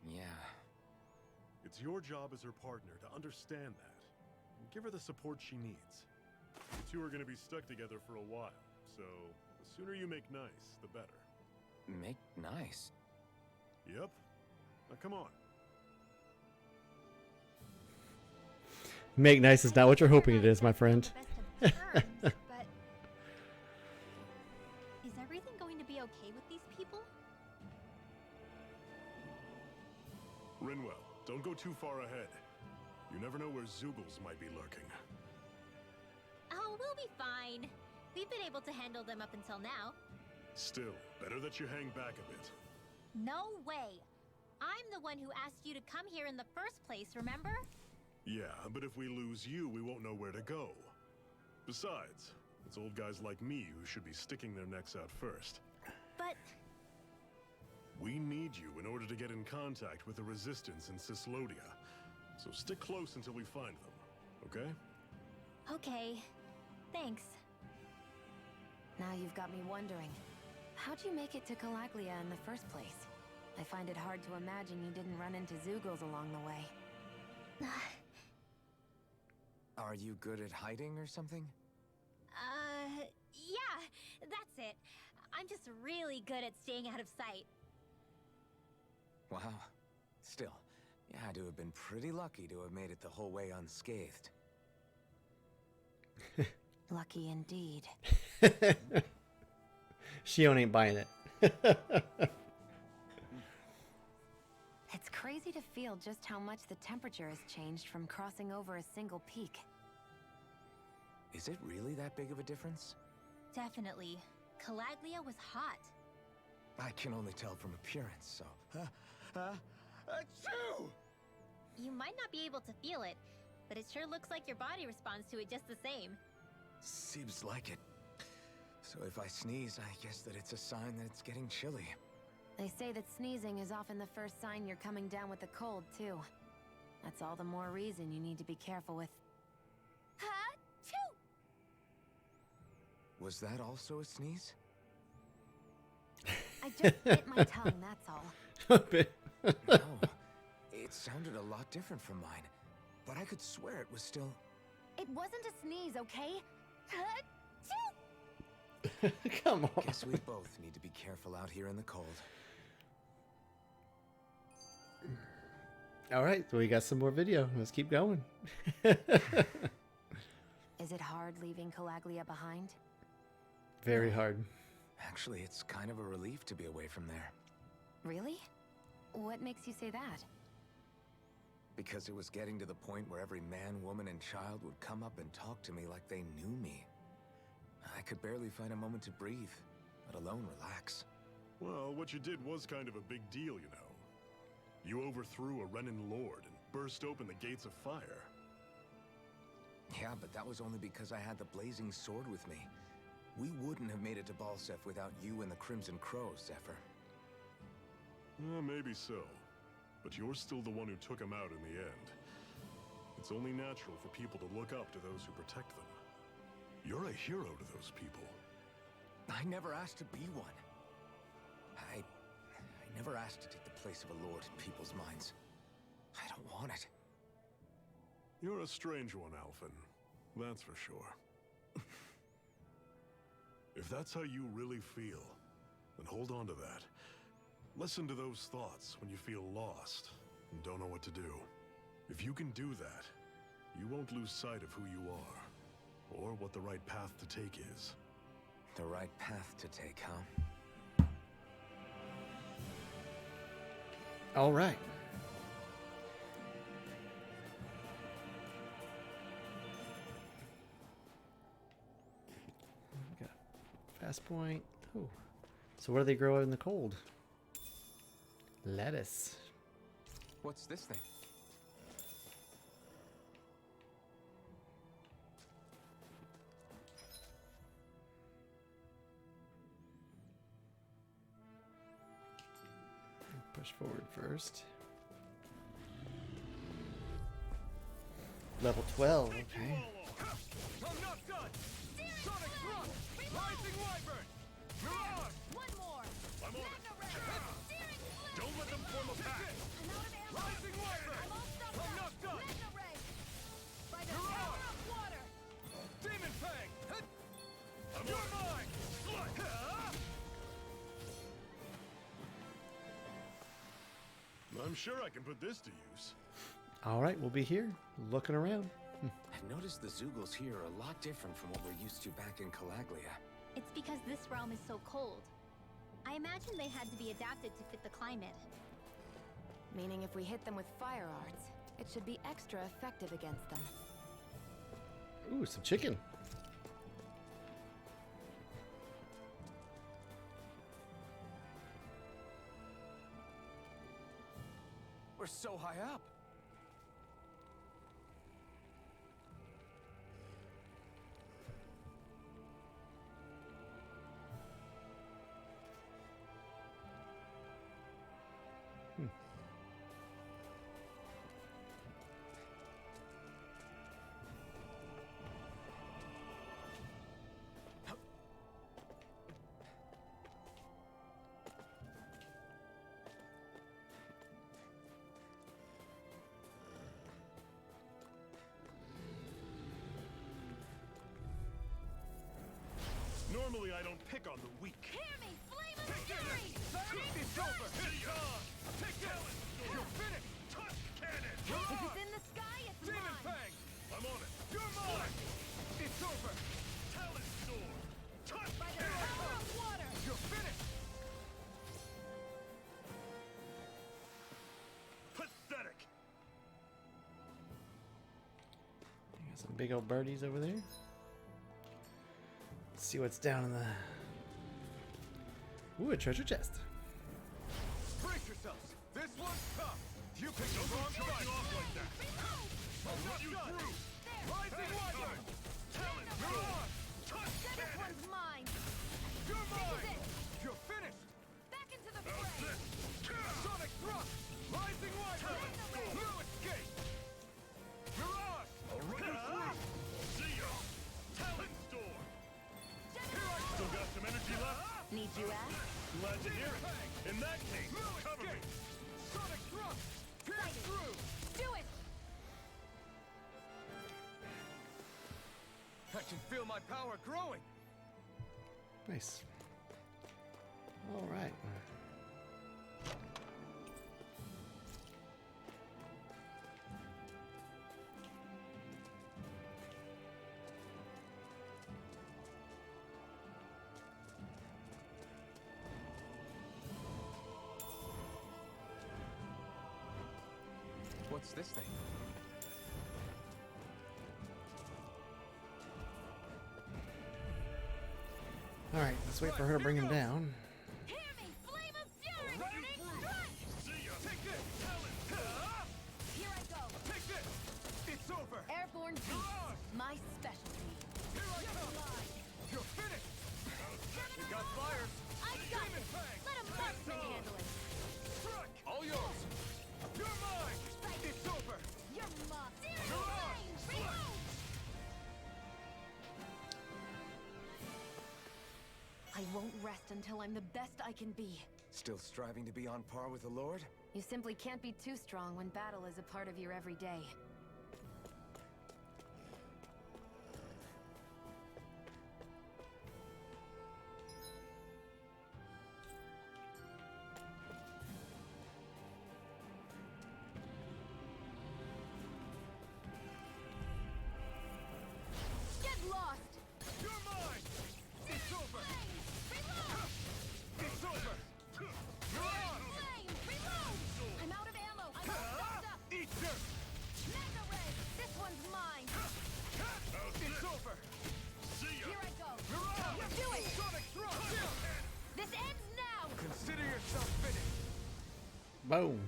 Yeah. It's your job as her partner to understand that, and give her the support she needs. You two are gonna be stuck together for a while, so the sooner you make nice, the better. Make nice? Yep. Now come on. Make nice is not what you're hoping it is, my friend. But is everything going to be okay with these people? Rinwell, don't go too far ahead. You never know where Zeugles might be lurking. Oh, we'll be fine. We've been able to handle them up until now. Still, better that you hang back a bit. No way! I'm the one who asked you to come here in the first place, remember? Yeah, but if we lose you, we won't know where to go. Besides, it's old guys like me who should be sticking their necks out first. But But We need you in order to get in contact with the Resistance in Cislodia. So stick close until we find them, okay? okay, thanks. Now you've got me wondering. How'd you make it to Calaglia in the first place? I find it hard to imagine you didn't run into Zoogles along the way. Are you good at hiding or something? Yeah, that's it. I'm just really good at staying out of sight. Wow. Still, you had to have been pretty lucky to have made it the whole way unscathed. Lucky indeed. Shion ain't buying it. It's crazy to feel just how much the temperature has changed from crossing over a single peak. Is it really that big of a difference? Definitely. Calaglia was hot. I can only tell from appearance, so... Achoo! You might not be able to feel it, but it sure looks like your body responds to it just the same. Seems like it. So if I sneeze, I guess that it's a sign that it's getting chilly. They say that sneezing is often the first sign you're coming down with a cold, too. That's all the more reason you need to be careful with... Ha-choo! Was that also a sneeze? I just bit my tongue, that's all. A bit. No. It sounded a lot different from mine. But I could swear it was still... It wasn't a sneeze, okay? Ha-choo! Come on. Guess we both need to be careful out here in the cold. All right, so we got some more video. Let's keep going. Is it hard leaving Calaglia behind? Very hard. Actually, it's kind of a relief to be away from there. Really? What makes you say that? Because it was getting to the point where every man, woman, and child would come up and talk to me like they knew me. I could barely find a moment to breathe, let alone relax. Well, what you did was kind of a big deal, you know. You overthrew a Renin lord and burst open the gates of fire. Yeah, but that was only because I had the blazing sword with me. We wouldn't have made it to Balsef without you and the Crimson Crows, Zephyr. Maybe so. But you're still the one who took him out in the end. It's only natural for people to look up to those who protect them. You're a hero to those people. I never asked to be one. I never asked to take the place of a lord in people's minds. I don't want it. You're a strange one, Alphen. That's for sure. If that's how you really feel, then hold on to that. Listen to those thoughts when you feel lost and don't know what to do. If you can do that, you won't lose sight of who you are, or what the right path to take is. The right path to take, huh? All right. Got fast point. Oh. So what do they grow in the cold? Lettuce. What's this thing? Push forward first. Level 12, okay. I'm not done! Sonic Thrust! Rising Wyvern! Mirage! One more! I'm on it! Don't let them form a pack! Rising Wyvern! I'm not done! Mirage! Demon Fang! I'm You're on it! mine! I'm sure I can put this to use. All right, we'll be here looking around. I've noticed the Zoogles here are a lot different from what we're used to back in Calaglia. It's because this realm is so cold. I imagine they had to be adapted to fit the climate. Meaning if we hit them with fire arts, it should be extra effective against them. Ooh, some chicken. We're so high up. Normally I don't pick on the weak. Hear me, flame of fury! It's over! It's on! Take it! You're finished! Touch cannon! If it's in the sky, it's Demon mine! Fang! I'm on it. You're mine! It's over! Talon Storm! Touch By the cannon! power of water! You're finished! Pathetic! Got some big old birdies over there. Let's see what's down in the... Ooh, a treasure chest. Brace yourselves! This one's tough! You picked the wrong Don't fight! off like that! I'm not you done! through! Rising Wyvern! Talon You're Storm! on! Touch This cannon! one's mine! You're mine! it. You're finished! Back into the How's fray! this? Sonic Thrust! Rising Wyvern! No escape! Mirage! I'll run you through! See ya! Talon Storm! Still got some energy left? Need you ask? Glad to hear it. In that case, No cover me. escape! Sonic Thrust! Pierce through! Do it! I can feel my power growing! Nice. All right. What's this thing? All right, let's wait for her to bring him down. Hear me, flame of fury! Run you through. Strike! See ya! Take this! Talon! Here I go! Take this! It's over! Airborne beast, my specialty. Here I come! You're finished! You got fire! I got Demon this! Fang! Let a marksman handle it! Struck! All yours! You're mine! It's over! You're mocked! Mirage! Reload! I won't rest until I'm the best I can be. Still striving to be on par with the Lord? You simply can't be too strong when battle is a part of your everyday. Get lost! You're mine! It's over! It's over! You're on! Flame! Reload! I'm out of ammo! I'm all stopped up! Eat dirt! Mega Ray! This one's mine! It's over! See ya! Here I go! Mirage! Do it! Sonic Thrust! This ends now! Consider yourself finished! Boom.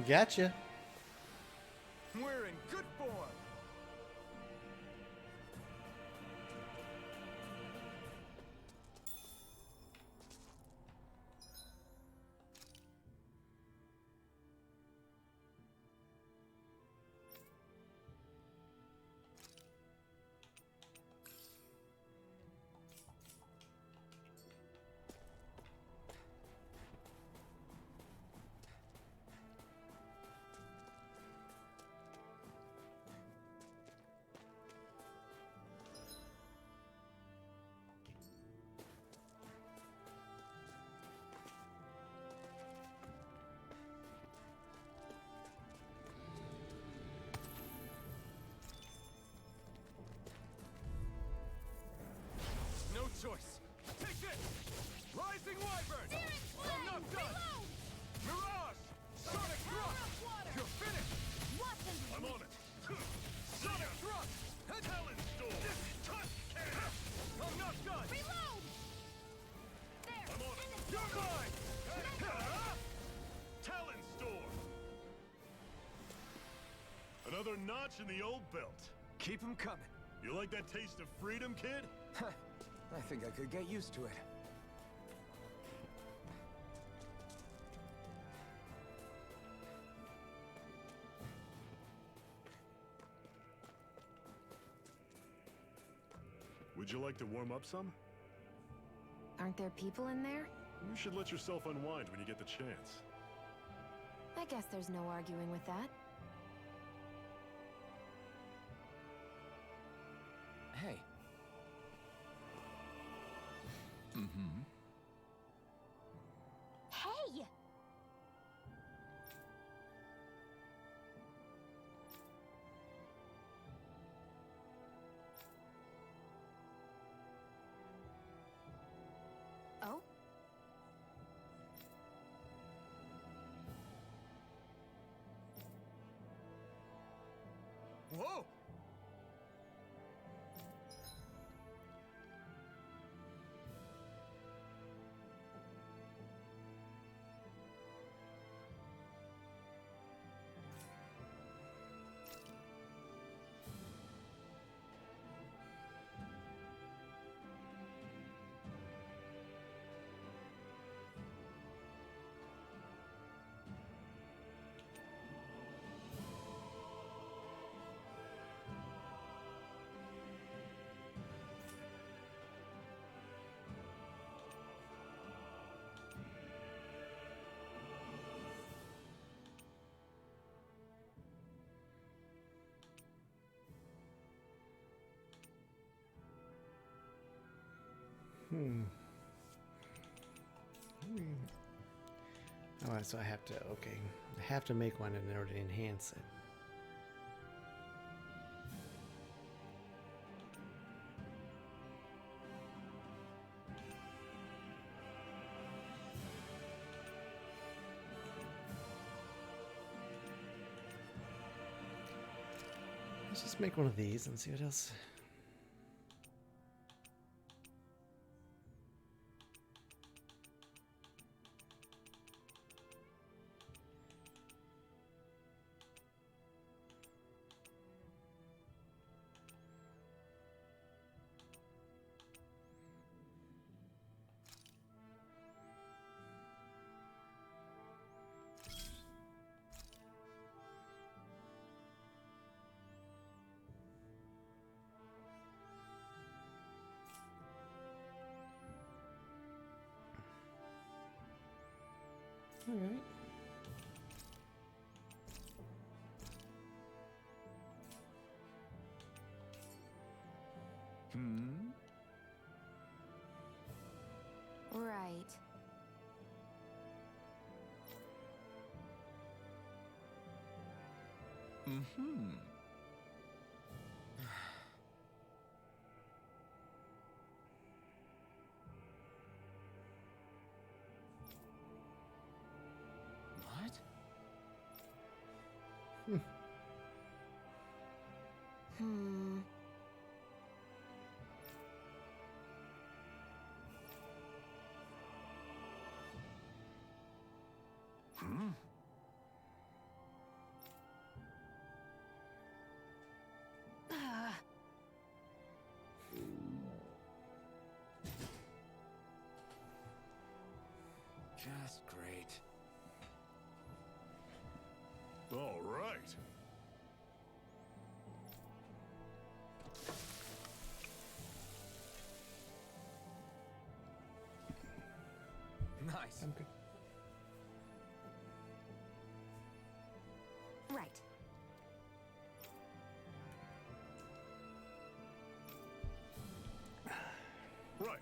Gotcha. We're in good form! No choice! Take this! Rising Wyvern! I'm not done! Mirage! Sonic Thrust! You're finished! I'm on it! Sonic Thrust! Talon Storm! Touch cannon! I'm not done! Reload! There! I'm on it! You're mine! Talon Storm! Another notch in the old belt. Keep 'em coming. You like that taste of freedom, kid? I think I could get used to it. Would you like to warm up some? Aren't there people in there? You should let yourself unwind when you get the chance. I guess there's no arguing with that. Hey, Mm-hmm. Hey! Oh? Whoa! Oh, so I have to, okay. I have to make one in order to enhance it. Let's just make one of these and see what else. All right. Hmm? Right. Mm-hmm. What? Hmm. Hmm? Just great. All right. Nice. I'm good. Right. Right.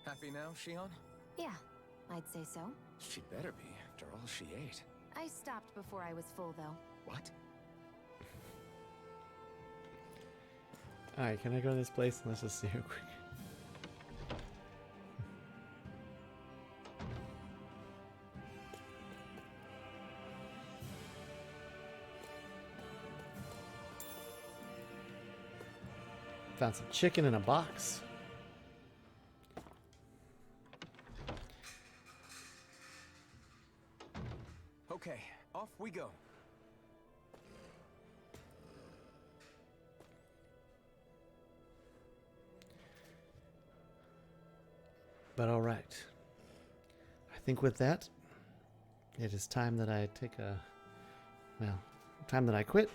Happy now, Shion? Yeah, I'd say so. She'd better be, after all she ate. I stopped before I was full, though. What? Alright, can I go to this place? Let's just see real quick. Found some chicken in a box. Okay, off we go. But alright. think with that, it is time that I take a, well, time that I quit